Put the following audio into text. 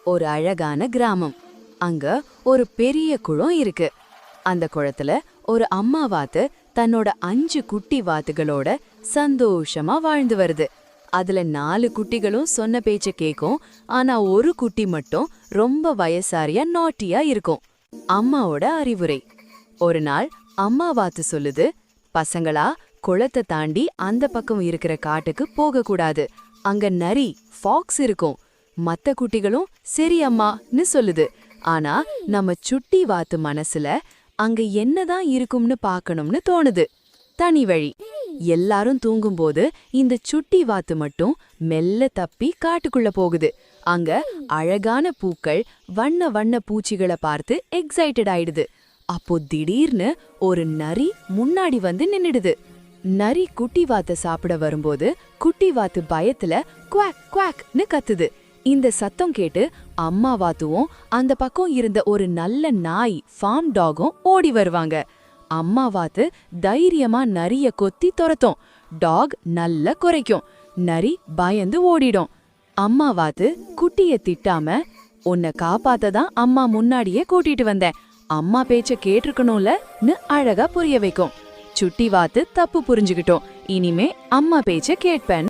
ஒரு அழகான கிராமம். அங்க ஒரு பெரிய குளம் இருக்கு. அந்த குளத்துல ஒரு அம்மா வாத்து தன்னோட 5 குட்டி வாத்துகளோட சந்தோஷமா வாழ்ந்து வருது. அதுல 4 குட்டிகளும் சொன்ன பேச்ச கேக்கும். ஆனா ஒரு குட்டி மட்டும் ரொம்ப வயசாரியா நாட்டியா இருக்கும். அம்மாவோட அறிவுரை. ஒரு நாள் அம்மா வாத்து சொல்லுது, பசங்களா, குளத்தை தாண்டி அந்த பக்கம் இருக்கிற காட்டுக்கு போக கூடாது. அங்க நரி, ஃபாக்ஸ் இருக்கும். மத்த குட்டிகளும் சரி அம்மான்னு சொல்லுது. ஆனா நம்ம சுட்டி வாத்து மனசுல அங்க என்னதான் இருக்கும்னு பார்க்கணும்னு தோணுது. தனி வழி. எல்லாரும் தூங்கும்போது இந்த சுட்டி வாத்து மட்டும் மெல்ல தப்பி காட்டுக்குள்ள போகுது. அங்க அழகான பூக்கள், வண்ண வண்ண பூச்சிகளை பார்த்து எக்ஸைட்டட் ஆயிடுது. அப்போ திடீர்னு ஒரு நரி முன்னாடி வந்து நின்னுடுது. நரி குட்டி வாத்த சாப்பிட வரும்போது குட்டி வாத்து பயத்துல குவாக் குவாக்னு கத்துது. இந்த சத்தம் கேட்டு அம்மா வாத்துவும் அந்த பக்கம் இருந்த ஒரு நல்ல நாய், ஃபார்ம் டாகும் ஓடி வருவாங்க. அம்மா வாத்து தைரியமா நரிய கொத்தி துரத்தும். டாக் நல்ல குறைக்கும். நரி பயந்து ஓடிடும். அம்மா வாத்து குட்டிய திட்டாம, உன்னை காப்பாத்ததான் அம்மா முன்னாடியே கூட்டிட்டு வந்தேன், அம்மா பேச்ச கேட்டிருக்கணும்லன்னு அழகா புரிய வைக்கும். சுட்டி வாத்து தப்பு புரிஞ்சுக்கிட்டோம், இனிமே அம்மா பேச்ச கேட்பேன்.